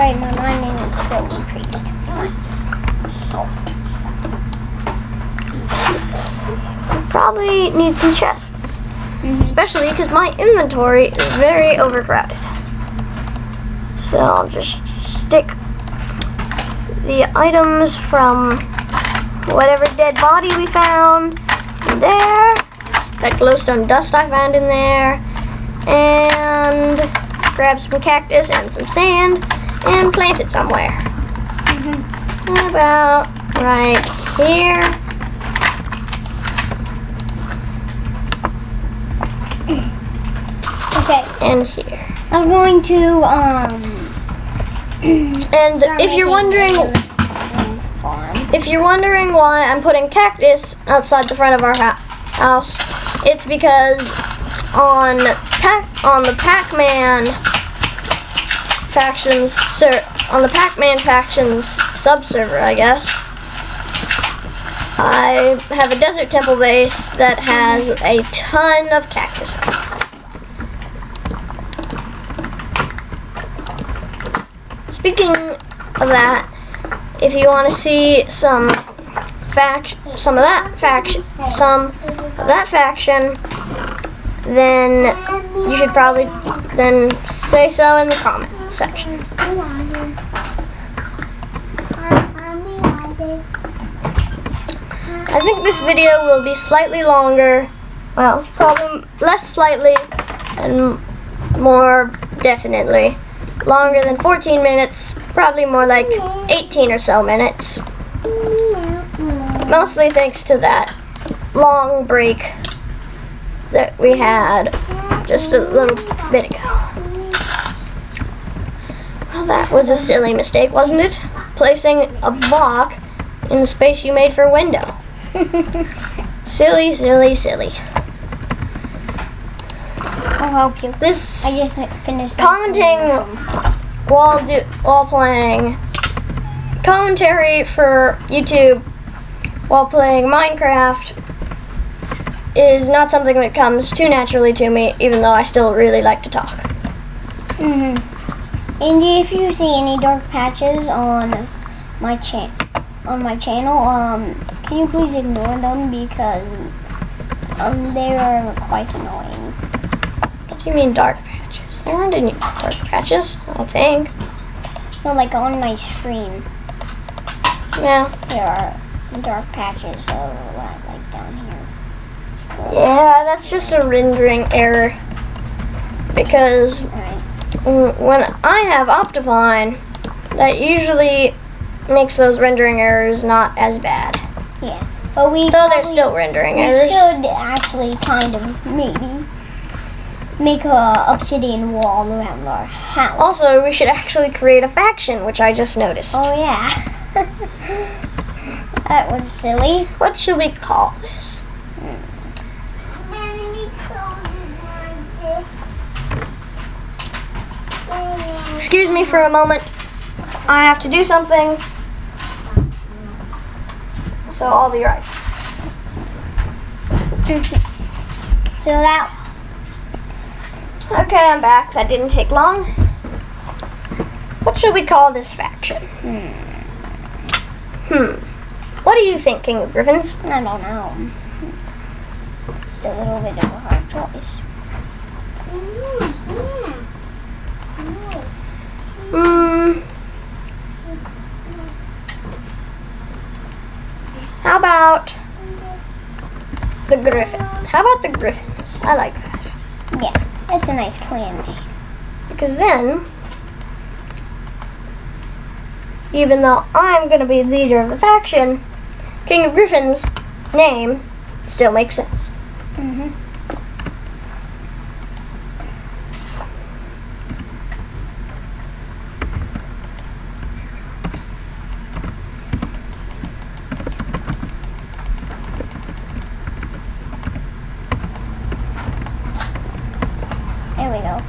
Sorry, my mining skill decreased. Nice. Probably need some chests. Especially because my inventory is very overcrowded. So I'll just stick the items from whatever dead body we found in there. That glowstone dust I found in there. And grab some cactus and some sand and plant it somewhere. About right here. Okay. And here. I'm going to and if you're wondering why I'm putting cactus outside the front of our house, it's because on the Pac-Man factions sub-server, I guess, I have a desert temple base that has a ton of cactus outside. Speaking of that, if you want to see some of that faction, then you should probably then say so in the comment section. I think this video will be slightly longer, well, probably less slightly and more definitely longer than 14 minutes, probably more like 18 or so minutes. Mostly thanks to that long break that we had just a little bit ago. Well, that was a silly mistake, wasn't it? Placing a block in the space you made for a window. Silly, silly, silly. I'll help you. This I just finished commenting while playing commentary for YouTube while playing Minecraft is not something that comes too naturally to me, even though I still really like to talk. And if you see any dark patches on my channel, can you please ignore them because they are quite annoying. What do you mean dark patches? There aren't any dark patches, I don't think. No, like on my screen. Yeah. There are dark patches, so like down here. Yeah, that's just a rendering error. Because when I have Optifine, that usually makes those rendering errors not as bad. Yeah, but though they're still rendering errors. We should actually kind of maybe make a obsidian wall around our house. Also, we should actually create a faction, which I just noticed. Oh yeah. That was silly. What should we call this? Excuse me for a moment. I have to do something. So I'll be right. So that. Okay, I'm back. That didn't take long. What should we call this faction? What do you think, King of Griffins? I don't know. It's a little bit of a hard choice. How about the Griffin? How about the Griffins? I like that. Yeah, it's a nice clan name. Because then, even though I'm going to be leader of the faction, King of Griffins' name still makes sense. There we go.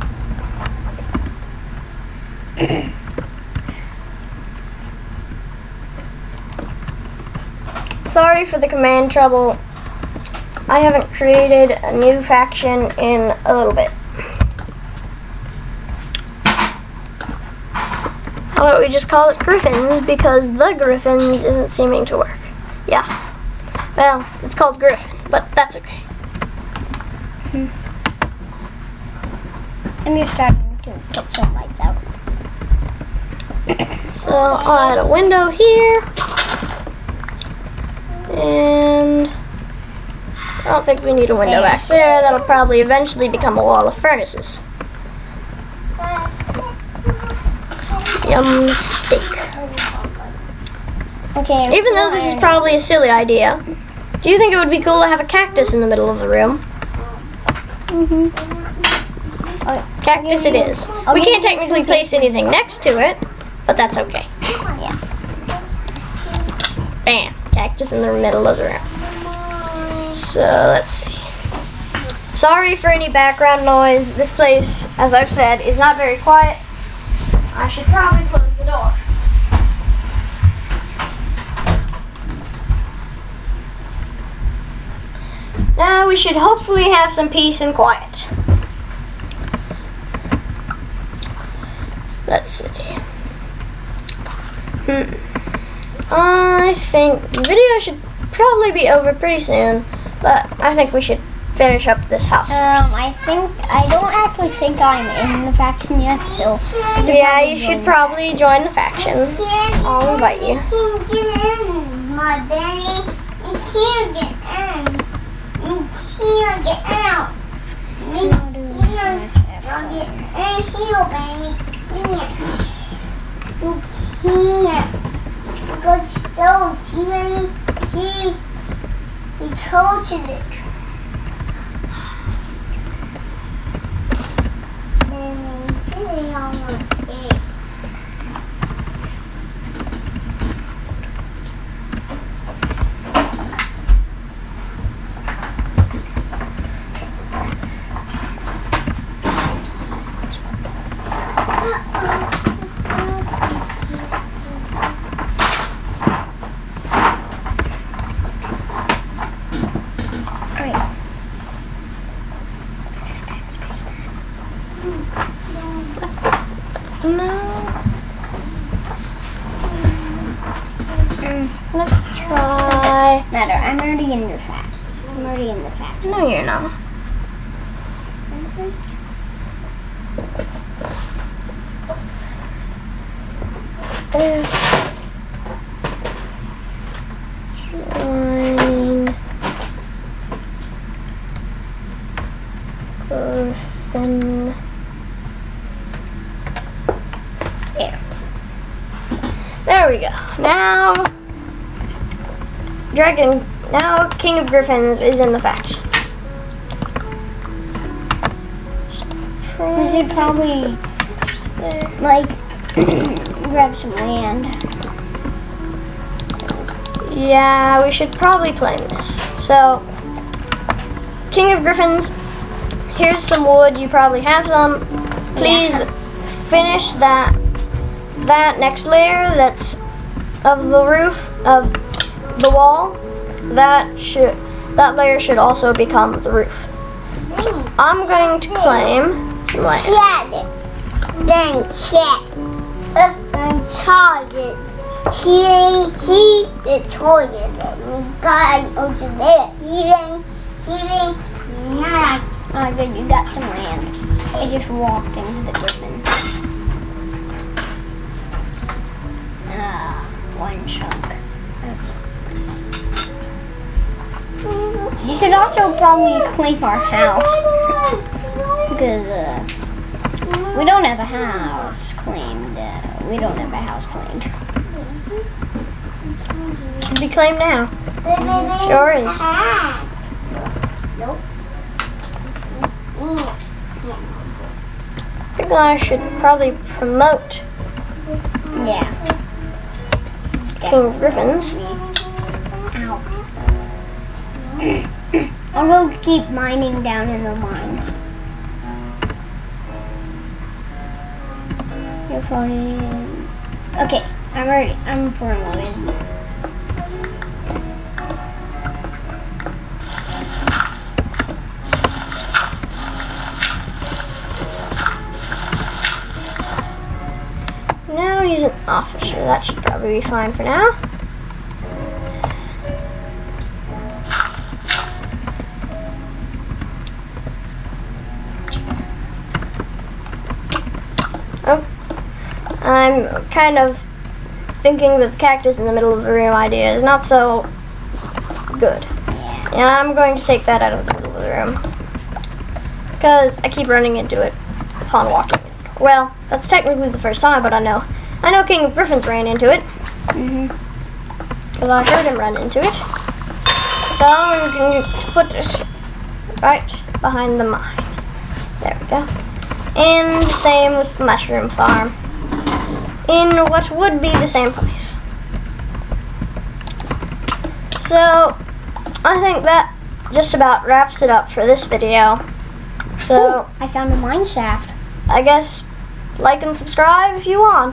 Sorry for the command trouble. I haven't created a new faction in a little bit. How about we just call it Griffins, because the Griffins isn't seeming to work. Yeah. Well, it's called Griffin, but that's okay. I'm just starting to put some lights out. So I'll add a window here. And I don't think we need a window back there. That'll probably eventually become a wall of furnaces. Yum steak. Okay. Even though this is probably a silly idea, do you think it would be cool to have a cactus in the middle of the room? Cactus it is. We can't technically place anything next to it, but that's okay. Yeah. Bam. Cactus in the middle of the room. So, let's see. Sorry for any background noise. This place, as I've said, is not very quiet. I should probably close the door. Now we should hopefully have some peace and quiet. Let's see. I think the video should probably be over pretty soon, but I think we should finish up this house first. I don't actually think I'm in the faction yet, so yeah, you should probably join the faction. I'll invite you. You can't get in, my Benny. You can't get in. You can't get out. You can't get in here, Benny. You can't. Good stove. See, Benny? See? He told you this. Benny, on my face. Let's try. Matter. I'm already in the faction. I'm already in the faction. No, you're not. Join Griffin. There we go. Now, King of Griffins is in the faction. We should probably grab some land. Yeah, we should probably claim this. So, King of Griffins, here's some wood. You probably have some. Please finish that next layer that's of the roof of the wall. That layer should also become the roof. So I'm going to claim some land. Then check. And target. See the toilet. We got over there. Nice. Oh, good, you got some land. I just walked into the Griffin. One chunk. That's nice. You should also probably claim our house. Because, we don't have a house claimed. We don't have a house claimed. Should be claimed now. Sure is. Nope. I think I should probably promote Yeah. King of Griffins. Ow. I'll go keep mining down in the mine. You're funny. Okay, I'm ready. I'm promoted. Now he's isn't official. That should probably be fine for now. Oh, I'm kind of thinking that the cactus in the middle of the room idea is not so good. Yeah, I'm going to take that out of the middle of the room because I keep running into it upon walking. Well, that's technically the first time, but I know King of Griffins ran into it. Because I heard him run into it. So I'm going to put this right behind the mine. There we go. And same with the mushroom farm. In what would be the same place. So, I think that just about wraps it up for this video. So, I found a mine shaft. I guess like and subscribe if you want.